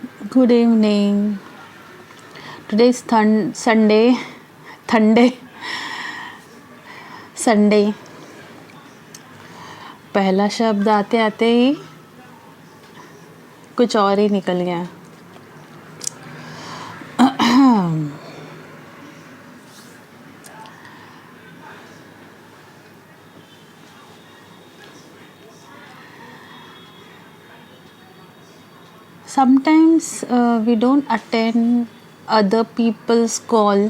Good evening. Today is Sunday. पहला शब्द आते आते ही कुछ और ही निकल गया. Sometimes we don't attend other people's call.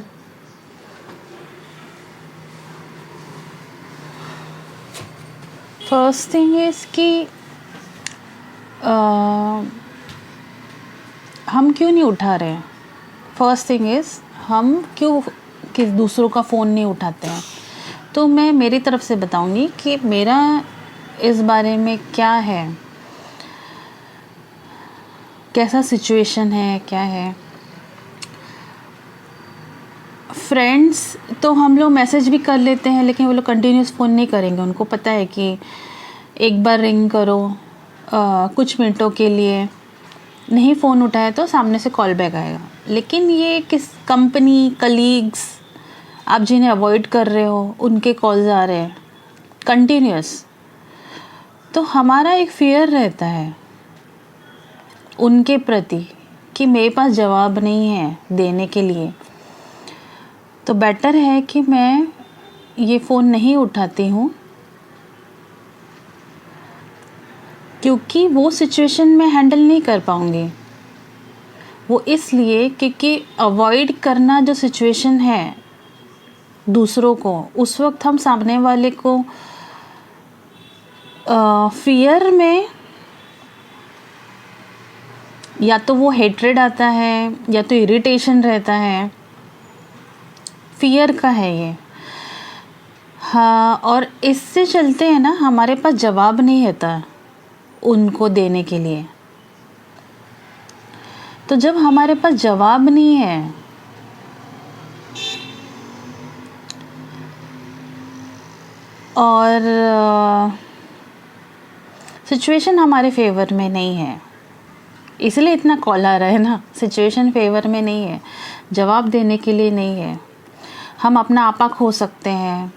First thing is कि हम क्यों नहीं उठा रहे हैं. फर्स्ट थिंग इज़ हम क्यों दूसरों का फ़ोन नहीं उठाते हैं. तो मैं मेरी तरफ से बताऊंगी कि मेरा इस बारे में क्या है, कैसा सिचुएशन है, क्या है. फ्रेंड्स तो हम लोग मैसेज भी कर लेते हैं, लेकिन वो लोग कंटिन्यूस फ़ोन नहीं करेंगे. उनको पता है कि एक बार रिंग करो कुछ मिनटों के लिए, नहीं फ़ोन उठाया तो सामने से कॉल बैक आएगा. लेकिन ये किस कंपनी, कलीग्स, आप जिन्हें अवॉइड कर रहे हो उनके कॉल्स आ रहे हैं कंटिन्यूस, तो हमारा एक फियर रहता है उनके प्रति कि मेरे पास जवाब नहीं है देने के लिए. तो बेटर है कि मैं ये फ़ोन नहीं उठाती हूँ, क्योंकि वो सिचुएशन में हैंडल नहीं कर पाऊँगी. वो इसलिए क्योंकि अवॉइड करना जो सिचुएशन है दूसरों को, उस वक्त हम सामने वाले को फियर में, या तो वो हेट्रेड आता है या तो इरिटेशन रहता है. फियर का है ये. हाँ, और इससे चलते हैं ना, हमारे पास जवाब नहीं रहता उनको देने के लिए. तो जब हमारे पास जवाब नहीं है और सिचुएशन हमारे फेवर में नहीं है, इसलिए इतना कॉल आ रहा है ना. सिचुएशन फेवर में नहीं है, जवाब देने के लिए नहीं है. हम अपना आपा खो सकते हैं,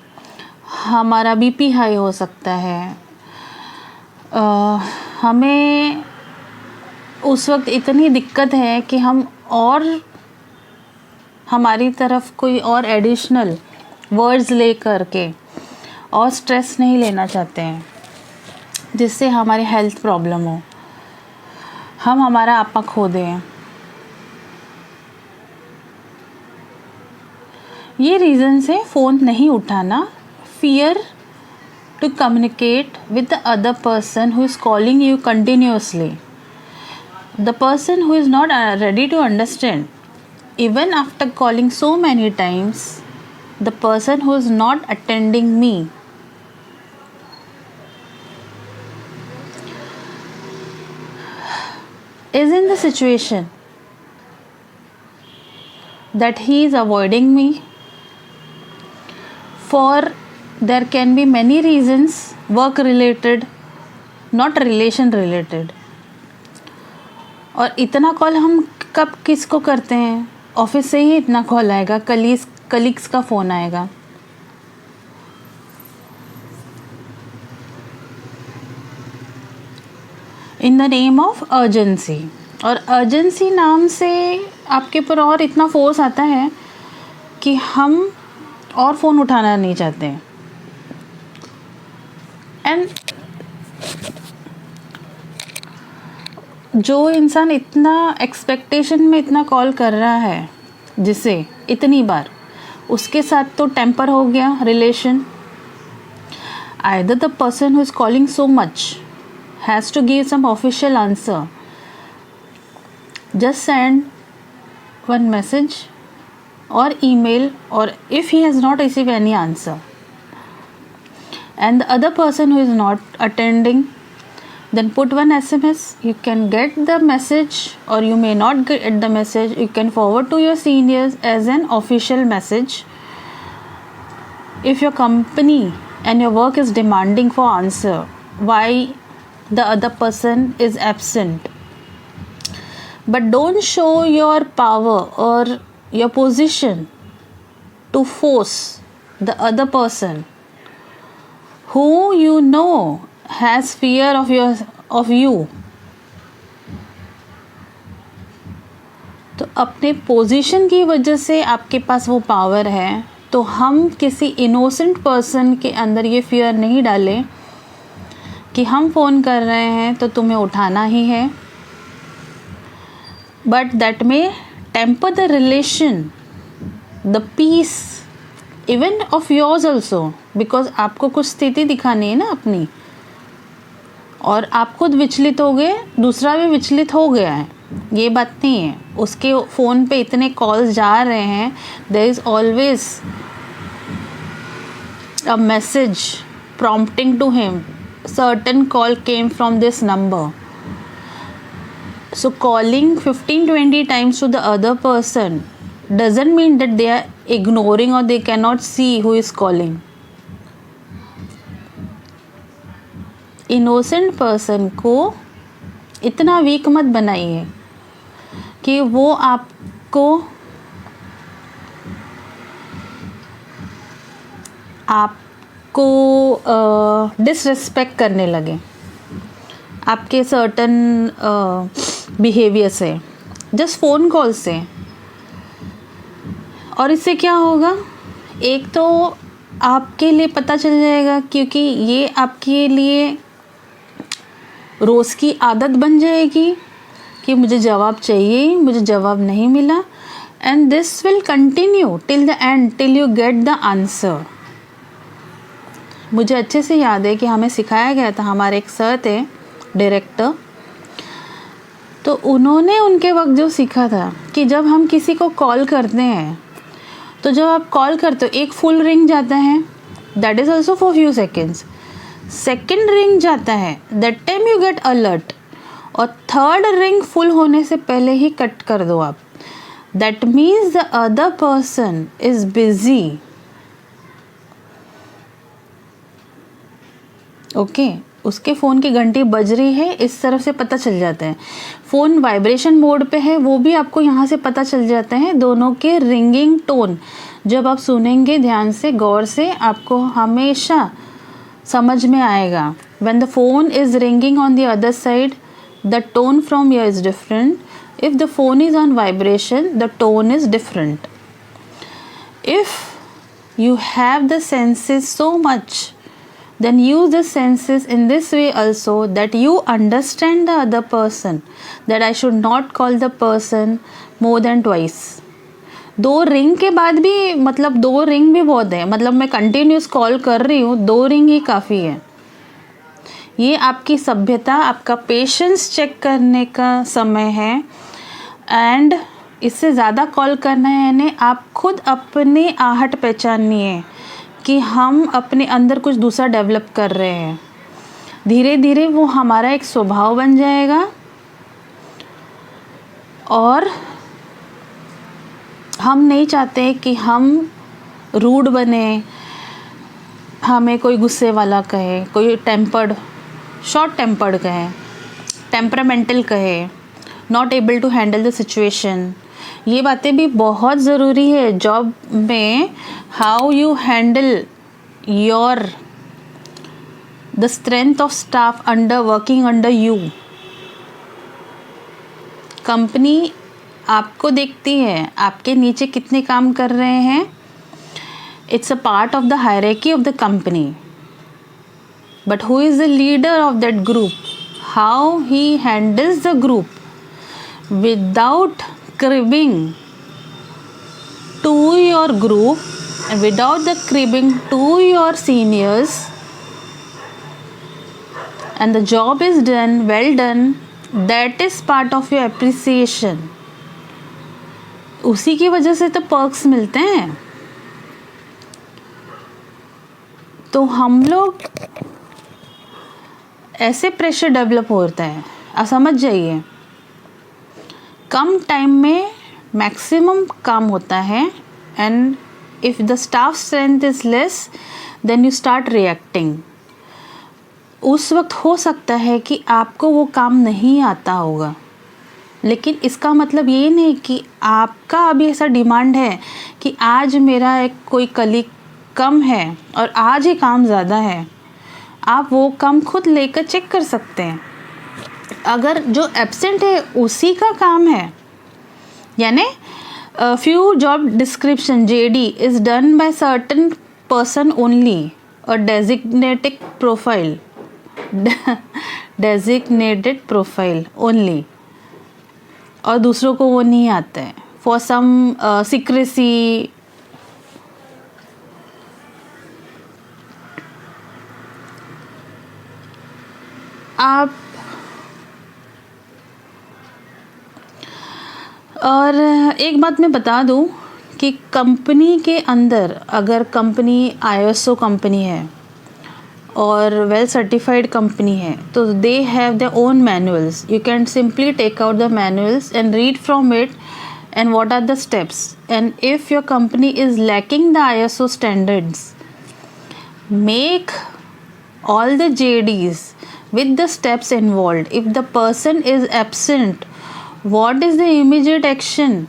हमारा बीपी हाई हो सकता है, हमें उस वक्त इतनी दिक्कत है कि हम और हमारी तरफ कोई और एडिशनल वर्ड्स ले करके और स्ट्रेस नहीं लेना चाहते हैं जिससे हमारी हेल्थ प्रॉब्लम हो, हम हमारा आपा खो दें. ये रीज़न से फ़ोन नहीं उठाना. Fear to communicate with the other person who is calling you continuously. The person who is not ready to understand, even after calling so many times, the person who is not attending me, is in the situation that he is avoiding me for, there can be many reasons, work related, not relation related. और इतना call हम कब किसको करते हैं? Office से ही इतना call आएगा, कलीग्स का फ़ोन आएगा. In the name of urgency. और अर्जेंसी नाम से आपके ऊपर और इतना फोर्स आता है कि हम और फ़ोन उठाना नहीं चाहते हैं. एंड जो इंसान इतना एक्सपेक्टेशन में इतना कॉल कर रहा है जिसे इतनी बार, उसके साथ तो टेम्पर हो गया relation. Either the person who is calling so much has to give some official answer. Just send one message or email, or if he has not received any answer and the other person who is not attending, then put one SMS. You can get the message or you may not get the message. You can forward to your seniors as an official message. If your company and your work is demanding for answer, why the other person is absent, but don't show your power or your position to force the other person who you know has fear of you. तो अपने position की वजह से आपके पास वो power है, तो हम किसी इनोसेंट पर्सन के अंदर ये फियर नहीं डालें कि हम फ़ोन कर रहे हैं तो तुम्हें उठाना ही है. बट दैट में temper the relation, the peace even of yours also, because आपको कुछ स्थिति दिखानी है ना अपनी, और आप खुद विचलित हो गए, दूसरा भी विचलित हो गया है, ये बात नहीं है. उसके फ़ोन पे इतने कॉल्स जा रहे हैं, there is always a message prompting to him, certain call came from this number. So calling 15-20 times to the other person doesn't mean that they are ignoring or they cannot see who is calling. Innocent person को इतना week मत बनाइए कि वो आपको disrespect करने लगे आपके सर्टन बिहेवियर से, जस्ट फ़ोन कॉल से. और इससे क्या होगा, एक तो आपके लिए पता चल जाएगा, क्योंकि ये आपके लिए रोज़ की आदत बन जाएगी कि मुझे जवाब चाहिए, मुझे जवाब नहीं मिला, and this will continue till the end, till you get the answer. मुझे अच्छे से याद है कि हमें सिखाया गया था, हमारे एक सर थे डायरेक्टर, तो उन्होंने उनके वक्त जो सीखा था कि जब हम किसी को कॉल करते हैं, तो जब आप कॉल करते हो एक फुल रिंग जाता है, that is also for few seconds. Second ring जाता है, that time you get alert, और थर्ड रिंग फुल होने से पहले ही कट कर दो आप. That means the other person is busy. Okay, उसके फ़ोन की घंटी बज रही है, इस तरफ से पता चल जाता है. फ़ोन वाइब्रेशन मोड पे है, वो भी आपको यहाँ से पता चल जाता है. दोनों के रिंगिंग टोन जब आप सुनेंगे ध्यान से, गौर से, आपको हमेशा समझ में आएगा. When the phone is ringing on the other side, the tone from here is different. If the phone is on vibration, the tone is different. If you have the senses so much, then use the senses in this way also, that you understand the other person, that I should not call the person more than twice. 2 ring के बाद भी, मतलब 2 ring भी बहुत है, मतलब मैं continuous call कर रही हूँ, 2 रिंग ही काफ़ी है. ये आपकी सभ्यता, आपका पेशेंस चेक करने का समय है. एंड इससे ज़्यादा कॉल करना है यानी आप खुद अपनी आहट पहचानिए कि हम अपने अंदर कुछ दूसरा डेवलप कर रहे हैं. धीरे धीरे वो हमारा एक स्वभाव बन जाएगा, और हम नहीं चाहते कि हम रूड बने, हमें कोई गुस्से वाला कहे, कोई शॉर्ट टेम्पर्ड कहे, टेम्परामेंटल कहे, not able to handle the situation. ये बातें भी बहुत ज़रूरी है जॉब में. How you handle your the strength of staff working under you. Company आपको देखती है, आपके नीचे कितने काम कर रहे हैं. It's a part of the hierarchy of the company. But who is the leader of that group, how he handles the group without cribbing to your group and without the cribbing to your seniors, and the job is done well done, that is part of your appreciation. उसी की वजह से तो perks मिलते हैं. तो हम लोग ऐसे प्रेशर डेवलप होता है, आप समझ जाइए. कम टाइम में मैक्सिमम काम होता है, and if the staff strength is less, then you start reacting. उस वक्त हो सकता है कि आपको वो काम नहीं आता होगा, लेकिन इसका मतलब ये नहीं कि आपका अभी ऐसा डिमांड है कि आज मेरा एक कोई कलीग कम है और आज ही काम ज़्यादा है। आप वो काम खुद लेकर चेक कर सकते हैं। अगर जो एब्सेंट है उसी का काम है, यानी few job description JD is done by certain person only, a designated profile only, और दूसरों को वो नहीं आता है फॉर सम सीक्रेसी। आप और एक बात मैं बता दूं कि कंपनी के अंदर अगर कंपनी ISO कंपनी है और वेल सर्टिफाइड कंपनी है तो they have their own manuals. You can simply take out the manuals and read from it and what are the steps, and if your company is lacking the ISO standards, make all the JDs with the steps involved. If the person is absent, what is the immediate action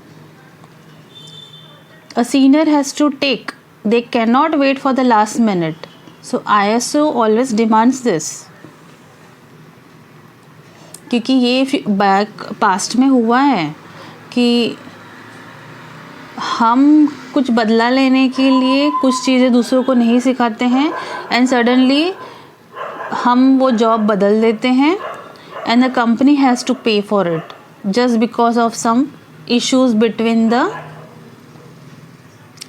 a senior has to take? They cannot wait for the last minute. So ISO always demands this. क्योंकि ये back past में हुआ है कि हम कुछ बदला लेने के लिए कुछ चीज़ें दूसरों को नहीं सिखाते हैं एंड सडनली हम वो जॉब बदल देते हैं and the company has to pay for it just because of some issues between the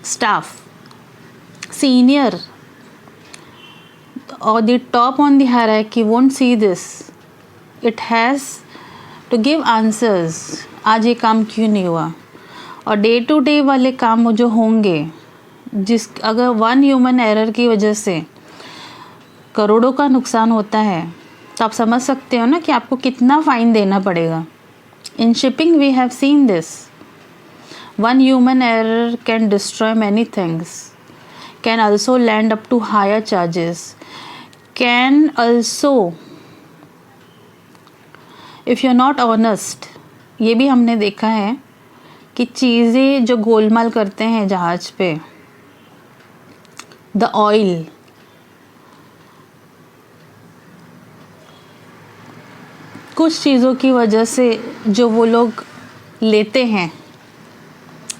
staff. Senior or the top on the hierarchy won't see this. It has to give answers. आज ये काम क्यों नहीं हुआ, और day to day वाले काम जो होंगे जिस अगर वन ह्यूमन एरर की वजह से करोड़ों का नुकसान होता है तो आप समझ सकते हो ना कि आपको कितना फ़ाइन देना पड़ेगा। In shipping we have seen this. One human error can destroy many things, can also land up to higher charges, can also if you're not honest, ये भी हमने देखा है कि चीज़ें जो गोलमाल करते हैं जहाज पे, द ऑयल, कुछ चीज़ों की वजह से जो वो लोग लेते हैं,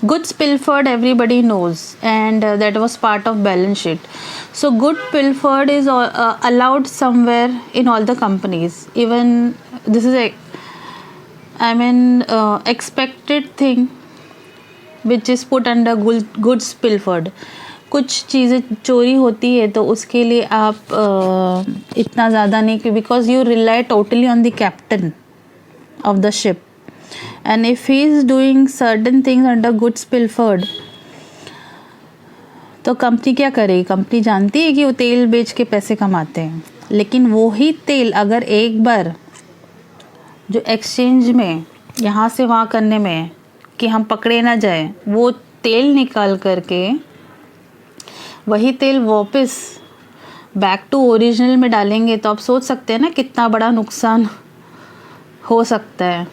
goods pilfered everybody knows, and that was part of balance sheet. So good pilfered is allowed somewhere in all the companies. Even this is expected thing which is put under goods pilfered. कुछ चीज़ें चोरी होती है तो उसके लिए आप इतना ज़्यादा नहीं, because you rely totally on the captain of the ship, and if he is doing certain things under goods pilfered, तो कंपनी क्या करेगी? कंपनी जानती है कि वो तेल बेच के पैसे कमाते हैं, लेकिन वो ही तेल अगर एक बार जो एक्सचेंज में यहाँ से वहाँ करने में कि हम पकड़े ना जाए, वो तेल निकाल करके वही तेल वापस बैक टू ओरिजिनल में डालेंगे, तो आप सोच सकते हैं ना कितना बड़ा नुकसान हो सकता है।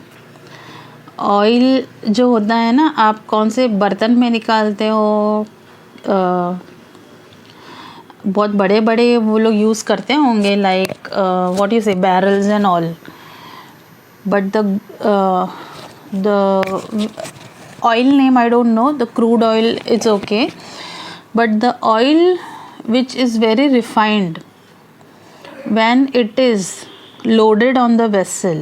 ऑयल जो होता है ना, आप कौन से बर्तन में निकालते हो, बहुत बड़े बड़े वो लोग यूज़ करते होंगे, लाइक व्हाट यू से barrels and all, but the oil name I don't know, the crude oil it's okay, but the oil which is very refined, when it is loaded on the vessel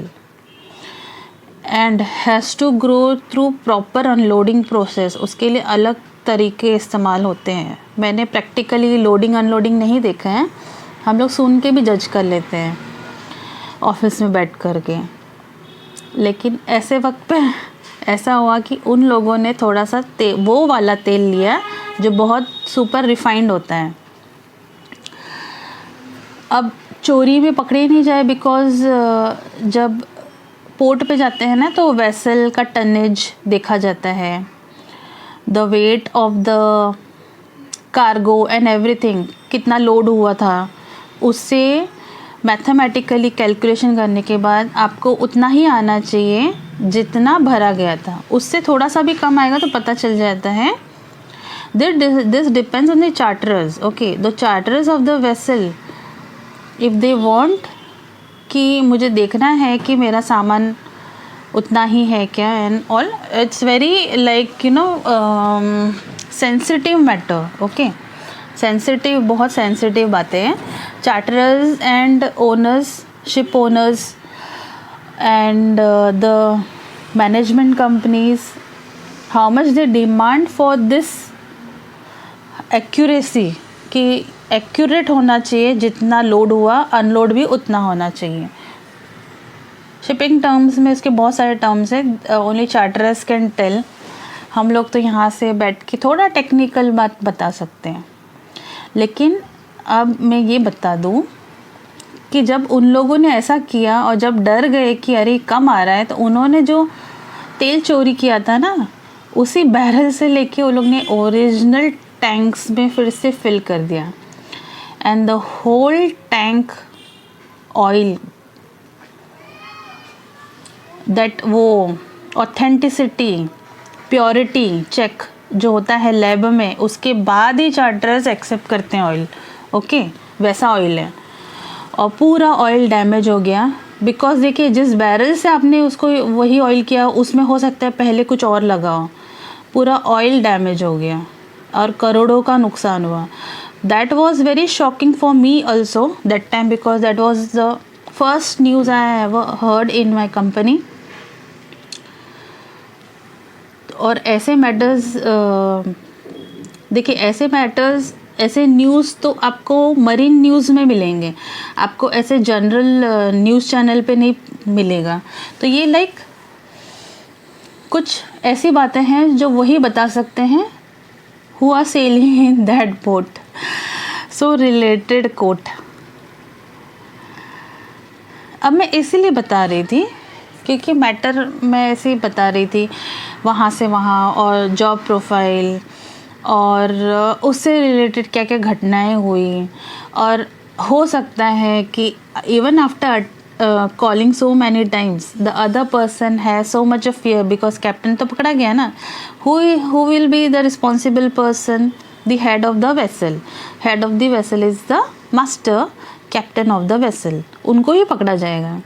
and has to go through proper unloading process, उसके लिए अलग तरीके इस्तेमाल होते हैं। मैंने practically loading unloading नहीं देखा है, हम लोग सुन के भी जज कर लेते हैं ऑफिस में बैठ कर के, लेकिन ऐसे वक्त पे ऐसा हुआ कि उन लोगों ने थोड़ा सा वो वाला तेल लिया जो बहुत सुपर रिफाइंड होता है। अब चोरी में पकड़े नहीं जाए, बिकॉज़ जब पोर्ट पे जाते हैं ना तो वेसल का टनेज देखा जाता है, the weight of the cargo and everything, कितना लोड हुआ था, उससे मैथमेटिकली कैलकुलेशन करने के बाद आपको उतना ही आना चाहिए जितना भरा गया था उससे थोड़ा सा भी कम आएगा तो पता चल जाता है this depends on the charterers. Okay, the charterers of the vessel, if they want कि मुझे देखना है कि मेरा सामान उतना ही है क्या, and all, it's very like you know sensitive matter. Okay, sensitive, बहुत सेंसिटिव बातें हैं. Charterers and owners, ship owners and the management companies, how much they demand for this accuracy, कि एक्यूरेट होना चाहिए, जितना लोड हुआ अनलोड भी उतना होना चाहिए. शिपिंग टर्म्स में इसके बहुत सारे टर्म्स हैं, ओनली चार्टरर्स कैन टेल. हम लोग तो यहाँ से बैठ के थोड़ा टेक्निकल बात बता सकते हैं. लेकिन अब मैं ये बता दूँ कि जब उन लोगों ने ऐसा किया और जब डर गए कि अरे कम आ रहा है, तो उन्होंने जो तेल चोरी किया था ना, उसी बैरल से लेके वो लोग ने ओरिजिनल टैंक्स में फिर से फिल कर दिया. And the whole tank oil, that वो ऑथेंटिसिटी, प्योरिटी चेक जो होता है लैब में, उसके बाद ही चार्टर्स एक्सेप्ट करते हैं ऑयल. ओके, वैसा ऑयल है. और पूरा ऑयल डैमेज हो गया. बिकॉज देखिए, जिस बैरल से आपने उसको वही ऑयल किया, उसमें हो सकता है पहले कुछ और लगा हो. पूरा ऑयल डैमेज हो गया और करोड़ों का नुकसान हुआ. That was very shocking for me also that time, because that was the first news I ever heard in my company. और ऐसे मैटर्स, देखिए ऐसे मैटर्स, ऐसे न्यूज़ तो आपको मरीन न्यूज़ में मिलेंगे, आपको ऐसे जनरल न्यूज़ चैनल पे नहीं मिलेगा. तो ये लाइक कुछ ऐसी बातें हैं जो वही बता सकते हैं who are sailing in that boat. So related quote. अब मैं इसीलिए बता रही थी क्योंकि मैटर मैं ऐसे ही बता रही थी, वहाँ से वहाँ, और जॉब प्रोफाइल, और उससे रिलेटेड क्या क्या घटनाएं हुई. और हो सकता है कि even after calling so many times the other person has so much of fear, because captain तो पकड़ा गया ना. who will be the responsible person? The head of the vessel. Head of the vessel is the master, captain of the vessel. उनको ही पकड़ा जाएगा.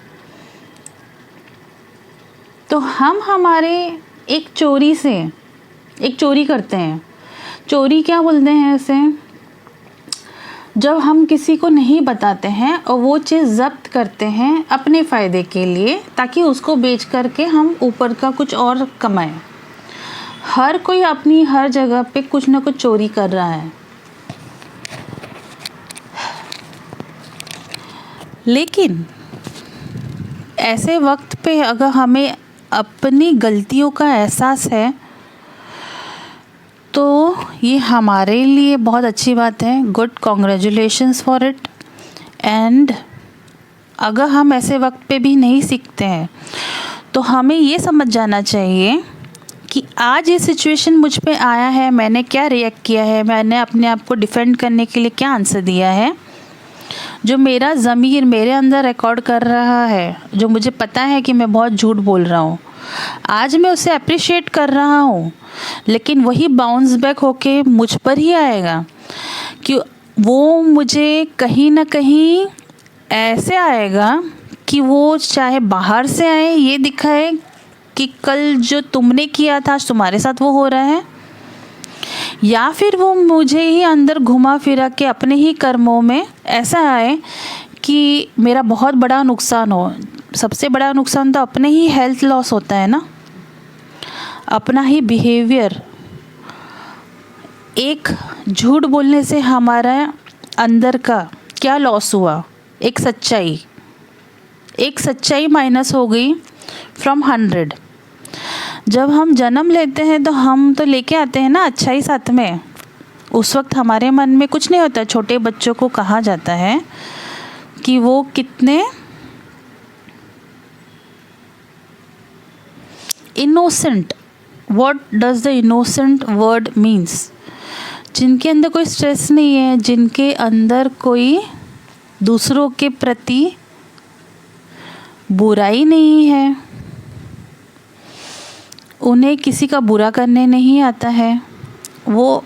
तो हम हमारे एक चोरी से एक चोरी करते हैं. चोरी क्या बोलते हैं इसे? जब हम किसी को नहीं बताते हैं और वो चीज़ जब्त करते हैं अपने फ़ायदे के लिए, ताकि उसको बेच करके हम ऊपर का कुछ और कमाएं. हर कोई अपनी हर जगह पे कुछ ना कुछ चोरी कर रहा है. लेकिन ऐसे वक्त पे अगर हमें अपनी गलतियों का एहसास है तो ये हमारे लिए बहुत अच्छी बात है. Good, congratulations for it. And अगर हम ऐसे वक्त पे भी नहीं सीखते हैं तो हमें ये समझ जाना चाहिए कि आज ये सिचुएशन मुझ पे आया है, मैंने क्या रिएक्ट किया है, मैंने अपने आप को डिफेंड करने के लिए क्या आंसर दिया है. जो मेरा ज़मीर मेरे अंदर रिकॉर्ड कर रहा है, जो मुझे पता है कि मैं बहुत झूठ बोल रहा हूँ, आज मैं उसे अप्रिशिएट कर रहा हूँ. लेकिन वही बाउंस बैक होके मुझ पर ही आएगा कि वो मुझे कहीं ना कहीं ऐसे आएगा कि वो चाहे बाहर से आए, ये दिखाए कि कल जो तुमने किया था आज तुम्हारे साथ वो हो रहा है, या फिर वो मुझे ही अंदर घुमा फिरा के अपने ही कर्मों में ऐसा आए कि मेरा बहुत बड़ा नुकसान हो. सबसे बड़ा नुकसान तो अपने ही हेल्थ लॉस होता है ना, अपना ही बिहेवियर. एक झूठ बोलने से हमारा अंदर का क्या लॉस हुआ? एक सच्चाई माइनस हो गई फ्रॉम 100. जब हम जन्म लेते हैं तो हम तो लेके आते हैं ना अच्छाई साथ में. उस वक्त हमारे मन में कुछ नहीं होता. छोटे बच्चों को कहा जाता है कि वो कितने innocent. What does the innocent word means? जिनके अंदर कोई स्ट्रेस नहीं है, जिनके अंदर कोई दूसरों के प्रति बुराई नहीं है, उन्हें किसी का बुरा करने नहीं आता है। वो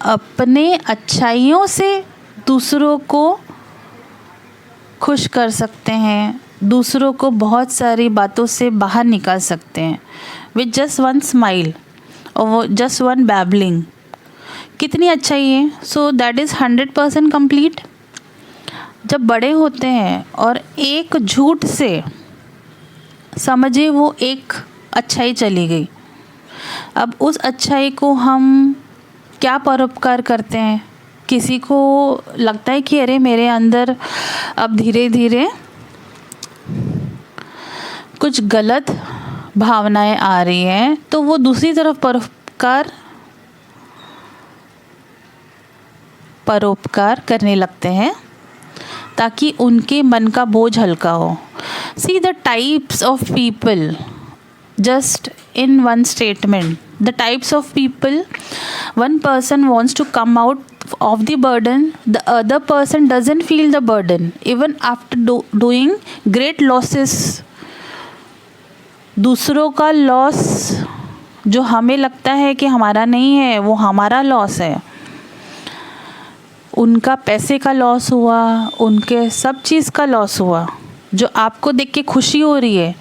अपने अच्छाइयों से दूसरों को खुश कर सकते हैं, दूसरों को बहुत सारी बातों से बाहर निकाल सकते हैं विथ जस्ट वन स्माइल और वो जस्ट वन बैबलिंग। कितनी अच्छाई है। So that is 100% complete. जब बड़े होते हैं और एक झूठ से समझे वो एक अच्छाई चली गई, अब उस अच्छाई को हम क्या परोपकार करते हैं। किसी को लगता है कि अरे मेरे अंदर अब धीरे धीरे कुछ गलत भावनाएं आ रही हैं, तो वो दूसरी तरफ परोपकार करने लगते हैं ताकि उनके मन का बोझ हल्का हो। See the types of people, just in one statement, the types of people. One person wants to come out of the burden, the other person doesn't feel the burden even after doing great losses. दूसरों का loss जो हमें लगता है कि हमारा नहीं है, वो हमारा लॉस है। उनका पैसे का लॉस हुआ, उनके सब चीज़ का लॉस हुआ, जो आपको देख के खुशी हो रही है,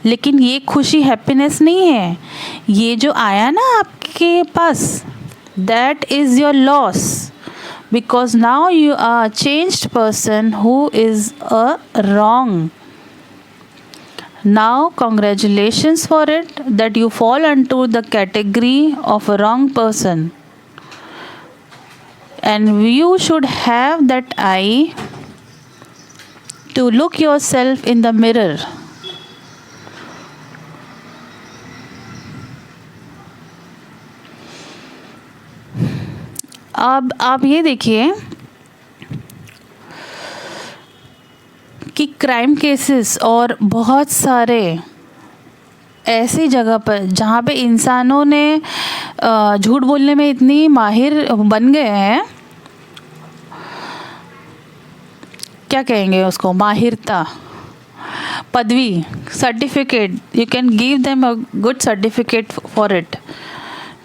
लेकिन ये खुशी हैप्पीनेस नहीं है। ये जो आया ना आपके पास, that is your loss, because now you are changed person who is a wrong. Now congratulations for it that you fall into the category of a wrong person, and you should have that eye to look yourself in the mirror. अब आप ये देखिए कि crime cases और बहुत सारे ऐसी जगह पर जहाँ पे इंसानों ने झूठ बोलने में इतनी माहिर बन गए हैं, क्या कहेंगे उसको, माहिरता, पदवी, certificate, you can give them a good certificate for it,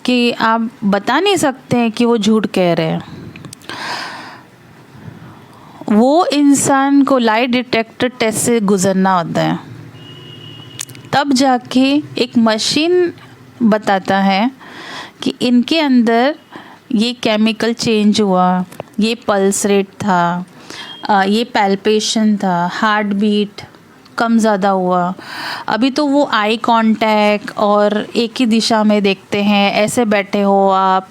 कि आप बता नहीं सकते हैं कि वो झूठ कह रहे हैं। वो इंसान को लाई डिटेक्टर टेस्ट से गुजरना होता है, तब जाके एक मशीन बताता है कि इनके अंदर ये केमिकल चेंज हुआ, ये पल्स रेट था, ये पैल्पेशन था, हार्ट बीट कम ज़्यादा हुआ। अभी तो वो आई कांटेक्ट और एक ही दिशा में देखते हैं, ऐसे बैठे हो आप,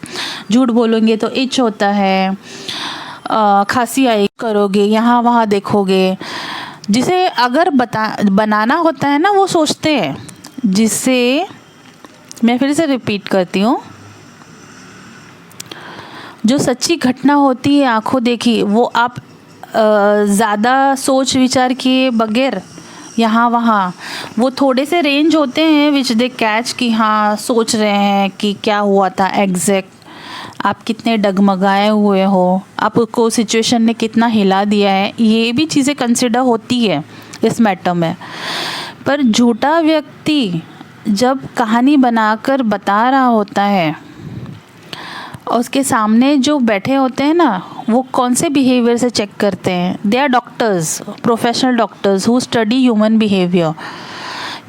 झूठ बोलोगे तो इच होता है, खांसी आई करोगे, यहाँ वहाँ देखोगे, जिसे अगर बनाना होता है ना, वो सोचते हैं, जिससे मैं फिर से रिपीट करती हूँ, जो सच्ची घटना होती है आंखों देखी, वो आप ज़्यादा सोच विचार किए बगैर यहाँ वहाँ, वो थोड़े से रेंज होते हैं विच दे कैच, कि हाँ सोच रहे हैं कि क्या हुआ था एग्जैक्ट, आप कितने डगमगाए हुए हो, आपको सिचुएशन ने कितना हिला दिया है, ये भी चीज़ें कंसिडर होती है इस मैटर में। पर झूठा व्यक्ति जब कहानी बनाकर बता रहा होता है और उसके सामने जो बैठे होते हैं ना, वो कौन से बिहेवियर से चेक करते हैं। They are doctors, professional doctors who study human behaviour,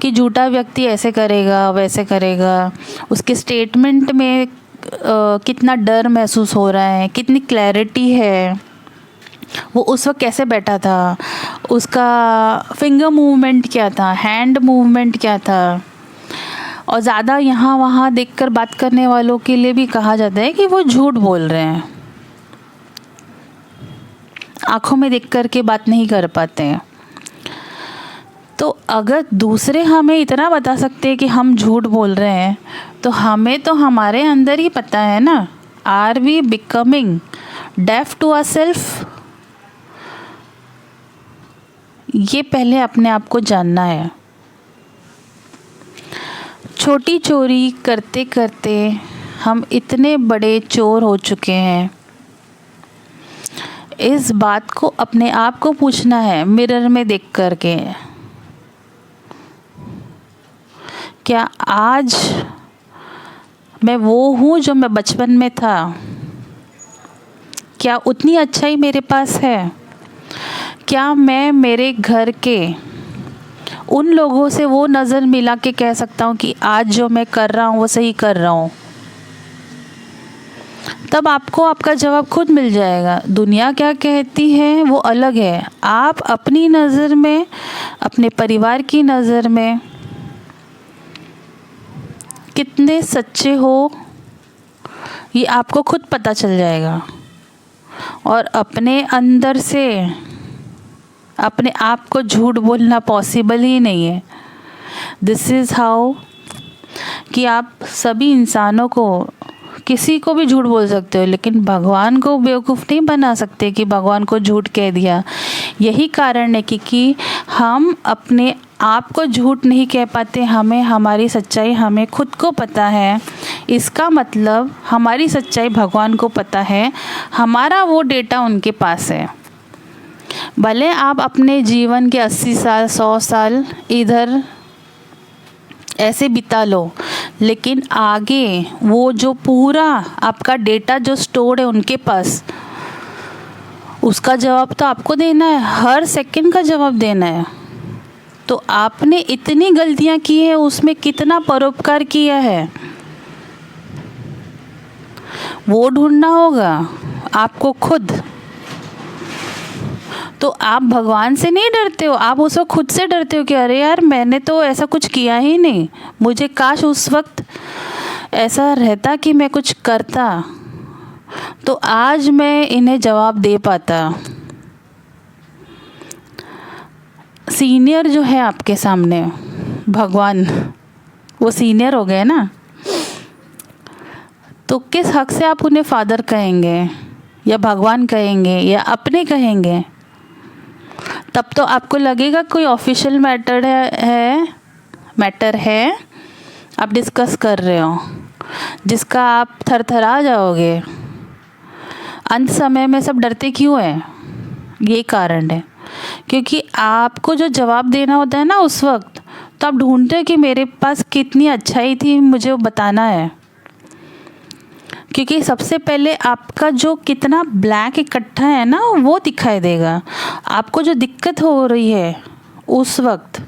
कि झूठा व्यक्ति ऐसे करेगा वैसे करेगा, उसके स्टेटमेंट में कितना डर महसूस हो रहा है, कितनी क्लैरिटी है, वो उस वक्त कैसे बैठा था, उसका फिंगर मूवमेंट क्या था, हैंड मूवमेंट क्या था। और ज़्यादा यहाँ वहाँ देखकर बात करने वालों के लिए भी कहा जाता है कि वो झूठ बोल रहे हैं, आँखों में देख कर के बात नहीं कर पाते हैं। तो अगर दूसरे हमें इतना बता सकते हैं कि हम झूठ बोल रहे हैं, तो हमें तो हमारे अंदर ही पता है ना, are we becoming deaf to ourself. ये पहले अपने आप को जानना है। छोटी चोरी करते करते हम इतने बड़े चोर हो चुके हैं। इस बात को अपने आप को पूछना है मिरर में देख कर के, क्या आज मैं वो हूँ जो मैं बचपन में था? क्या उतनी अच्छाई मेरे पास है? क्या मैं मेरे घर के उन लोगों से वो नज़र मिला के कह सकता हूँ कि आज जो मैं कर रहा हूँ वो सही कर रहा हूँ? तब आपको आपका जवाब खुद मिल जाएगा। दुनिया क्या कहती है वो अलग है, आप अपनी नज़र में, अपने परिवार की नज़र में कितने सच्चे हो ये आपको खुद पता चल जाएगा। और अपने अंदर से अपने आप को झूठ बोलना पॉसिबल ही नहीं है। दिस इज़ हाउ कि आप सभी इंसानों को, किसी को भी झूठ बोल सकते हो, लेकिन भगवान को बेवकूफ़ नहीं बना सकते कि भगवान को झूठ कह दिया। यही कारण है कि हम अपने आप को झूठ नहीं कह पाते। हमें हमारी सच्चाई हमें खुद को पता है। इसका मतलब हमारी सच्चाई भगवान को पता है, हमारा वो डेटा उनके पास है। भले आप अपने जीवन के 80 साल 100 साल इधर ऐसे बिता लो, लेकिन आगे वो जो पूरा आपका डेटा जो स्टोर्ड है उनके पास, उसका जवाब तो आपको देना है, हर सेकंड का जवाब देना है। तो आपने इतनी गलतियां की है, उसमें कितना परोपकार किया है वो ढूंढना होगा आपको खुद। तो आप भगवान से नहीं डरते हो, आप उसको खुद से डरते हो कि अरे यार मैंने तो ऐसा कुछ किया ही नहीं, मुझे काश उस वक्त ऐसा रहता कि मैं कुछ करता तो आज मैं इन्हें जवाब दे पाता। सीनियर जो है आपके सामने भगवान, वो सीनियर हो गए ना, तो किस हक से आप उन्हें फादर कहेंगे या भगवान कहेंगे या अपने कहेंगे? तब तो आपको लगेगा कोई ऑफिशियल मैटर है आप डिस्कस कर रहे हो, जिसका आप थरथरा जाओगे। अंत समय में सब डरते क्यों हैं? ये कारण है क्योंकि आपको जो जवाब देना होता है ना उस वक्त, तो आप ढूंढते हो कि मेरे पास कितनी अच्छाई थी, मुझे वो बताना है। क्योंकि सबसे पहले आपका जो कितना ब्लैक इकट्ठा है ना वो दिखाई देगा। आपको जो दिक्कत हो रही है उस वक्त,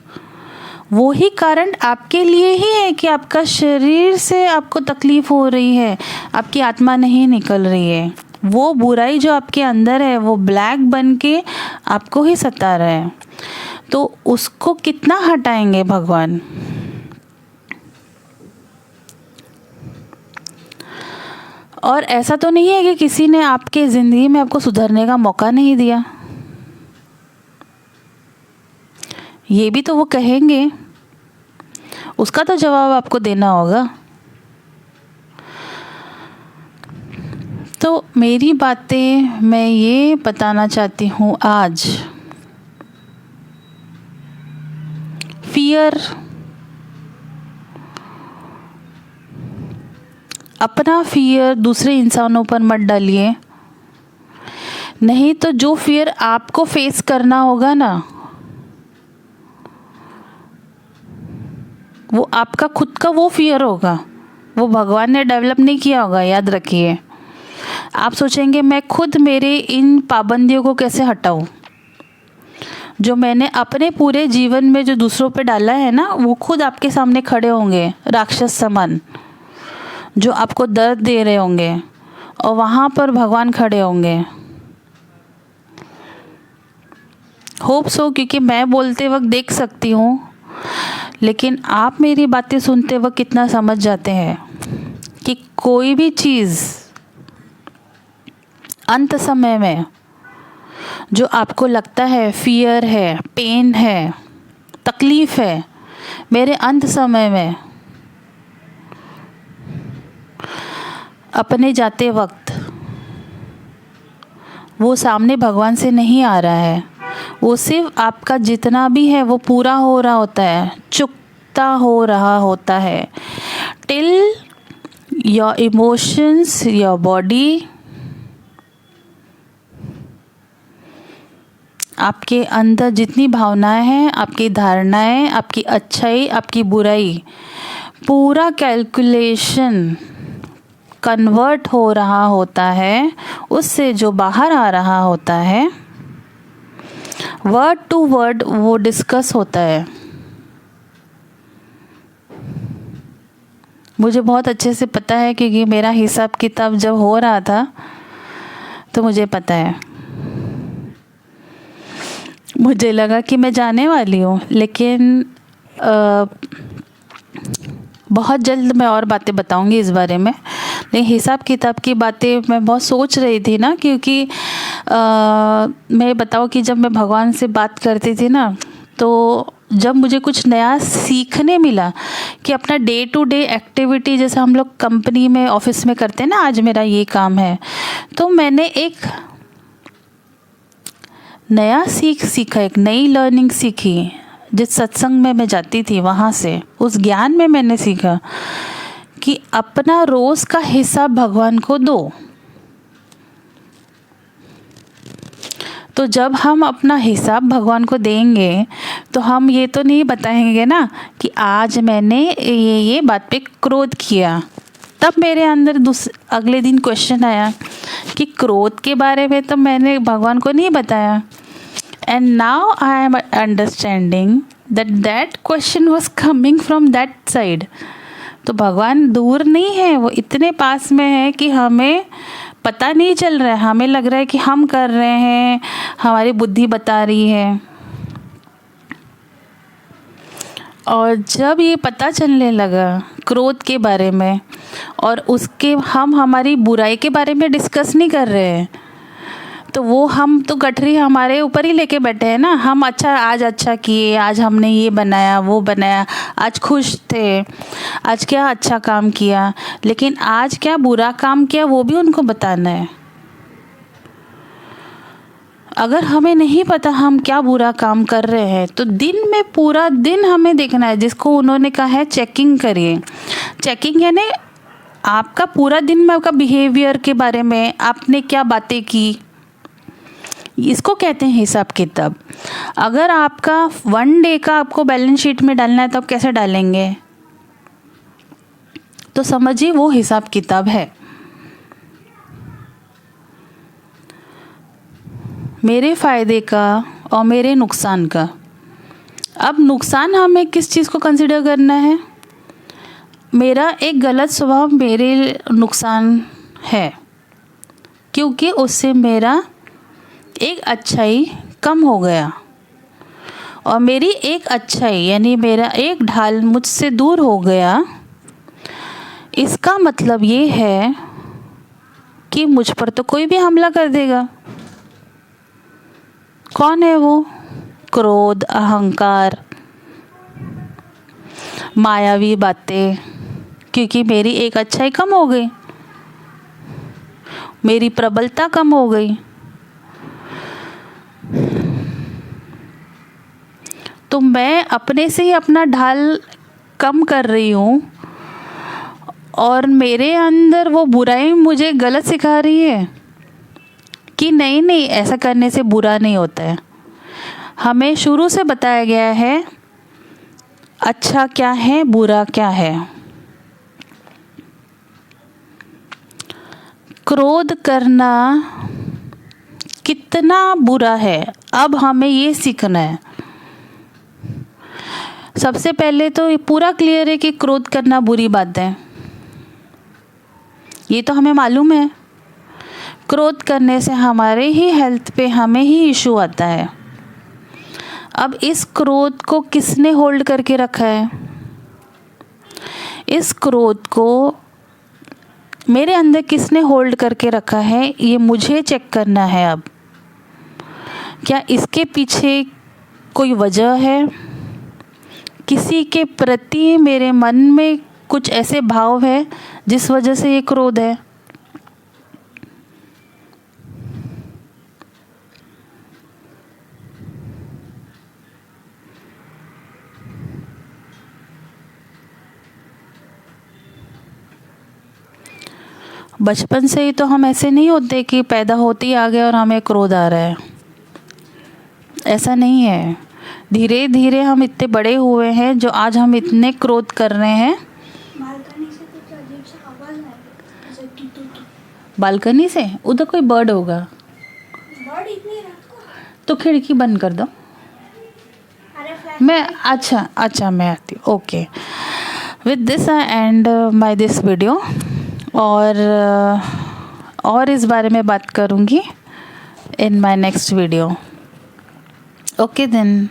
वो ही कारण आपके लिए ही है कि आपका शरीर से आपको तकलीफ़ हो रही है, आपकी आत्मा नहीं निकल रही है। वो बुराई जो आपके अंदर है वो ब्लैक बन के आपको ही सता रहा है। तो उसको कितना हटाएंगे भगवान? और ऐसा तो नहीं है कि किसी ने आपके ज़िंदगी में आपको सुधरने का मौका नहीं दिया। ये भी तो वो कहेंगे, उसका तो जवाब आपको देना होगा। तो मेरी बातें मैं ये बताना चाहती हूँ आज, फियर, अपना फियर दूसरे इंसानों पर मत डालिए। नहीं तो जो फियर आपको फेस करना होगा ना, वो आपका खुद का वो फियर होगा, वो भगवान ने डेवलप नहीं किया होगा। याद रखिए, आप सोचेंगे मैं खुद मेरे इन पाबंदियों को कैसे हटाऊं, जो मैंने अपने पूरे जीवन में जो दूसरों पे डाला है ना, वो खुद आपके सामने खड़े होंगे राक्षस समान, जो आपको दर्द दे रहे होंगे, और वहाँ पर भगवान खड़े होंगे। होप सो, क्योंकि मैं बोलते वक्त देख सकती हूँ, लेकिन आप मेरी बातें सुनते वक्त कितना समझ जाते हैं कि कोई भी चीज़ अंत समय में जो आपको लगता है फियर है, पेन है, तकलीफ़ है, मेरे अंत समय में अपने जाते वक्त वो सामने भगवान से नहीं आ रहा है। वो सिर्फ आपका जितना भी है वो पूरा हो रहा होता है, चुकता हो रहा होता है, till your emotions, your body, आपके अंदर जितनी भावनाएं हैं, आपकी धारणाएं, आपकी अच्छाई, आपकी बुराई, पूरा कैलकुलेशन कन्वर्ट हो रहा होता है, उससे जो बाहर आ रहा होता है, वर्ड टू वर्ड वो डिस्कस होता है। मुझे बहुत अच्छे से पता है क्योंकि मेरा हिसाब किताब जब हो रहा था तो मुझे पता है। मुझे लगा कि मैं जाने वाली हूँ, लेकिन बहुत जल्द मैं और बातें बताऊंगी इस बारे में। लेकिन हिसाब किताब की बातें मैं बहुत सोच रही थी ना, क्योंकि मैं बताऊँ कि जब मैं भगवान से बात करती थी ना, तो जब मुझे कुछ नया सीखने मिला कि अपना डे टू डे एक्टिविटी जैसे हम लोग कंपनी में ऑफिस में करते हैं ना, आज मेरा ये काम है, तो मैंने एक नया सीखा, एक नई लर्निंग सीखी। जिस सत्संग में मैं जाती थी वहाँ से उस ज्ञान में मैंने सीखा कि अपना रोज़ का हिसाब भगवान को दो। तो जब हम अपना हिसाब भगवान को देंगे तो हम ये तो नहीं बताएंगे ना कि आज मैंने ये बात पे क्रोध किया। तब मेरे अंदर अगले दिन क्वेश्चन आया कि क्रोध के बारे में तो मैंने भगवान को नहीं बताया। And now I am understanding that question was coming from that side. तो भगवान दूर नहीं है, वो इतने पास में है कि हमें पता नहीं चल रहा है। हमें लग रहा है कि हम कर रहे हैं, हमारी बुद्धि बता रही है। और जब ये पता चलने लगा क्रोध के बारे में, और उसके हम हमारी बुराई के बारे में डिस्कस नहीं कर रहे हैं, तो वो हम तो गठरी हमारे ऊपर ही लेके बैठे हैं ना। हम आज अच्छा किए, आज हमने ये बनाया वो बनाया, आज खुश थे, आज क्या अच्छा काम किया, लेकिन आज क्या बुरा काम किया वो भी उनको बताना है। अगर हमें नहीं पता हम क्या बुरा काम कर रहे हैं, तो दिन में पूरा दिन हमें देखना है, जिसको उन्होंने कहा है चेकिंग करिए। चेकिंग यानी आपका पूरा दिन में आपका बिहेवियर के बारे में आपने क्या बातें की, इसको कहते हैं हिसाब किताब। अगर आपका 1 डे का आपको बैलेंस शीट में डालना है तो आप कैसे डालेंगे? तो समझिए वो हिसाब किताब है। मेरे फ़ायदे का और मेरे नुकसान का। अब नुकसान हमें किस चीज़ को कंसिडर करना है? मेरा एक गलत स्वभाव मेरे नुकसान है, क्योंकि उससे मेरा एक अच्छाई कम हो गया, और मेरी एक अच्छाई यानी मेरा एक ढाल मुझसे दूर हो गया। इसका मतलब ये है कि मुझ पर तो कोई भी हमला कर देगा। कौन है वो? क्रोध, अहंकार, मायावी बातें, क्योंकि मेरी एक अच्छाई कम हो गई, मेरी प्रबलता कम हो गई। तो मैं अपने से ही अपना ढाल कम कर रही हूँ, और मेरे अंदर वो बुराई मुझे गलत सिखा रही है कि नहीं ऐसा करने से बुरा नहीं होता है। हमें शुरू से बताया गया है अच्छा क्या है, बुरा क्या है। क्रोध करना कितना बुरा है, अब हमें ये सीखना है। सबसे पहले तो ये पूरा क्लियर है कि क्रोध करना बुरी बात है, ये तो हमें मालूम है। क्रोध करने से हमारे ही हेल्थ पे हमें ही इशू आता है। अब इस क्रोध को किसने होल्ड करके रखा है? इस क्रोध को मेरे अंदर किसने होल्ड करके रखा है, ये मुझे चेक करना है। अब क्या इसके पीछे कोई वजह है? किसी के प्रति मेरे मन में कुछ ऐसे भाव है जिस वजह से ये क्रोध है? बचपन से ही तो हम ऐसे नहीं होते कि पैदा होते ही आ गए और हमें क्रोध आ रहा है। ऐसा नहीं है। धीरे धीरे हम इतने बड़े हुए हैं जो आज हम इतने क्रोध कर रहे हैं। बालकनी से कुछ अजीब सा आवाज आ रही बालकनी से? उधर कोई बर्ड होगा। बर्ड इतनी रात को? तो खिड़की बंद कर दो। मैं अच्छा मैं आती हूँ। Okay, with this I and my this video. और इस बारे में बात करूँगी in my next video. Okay then.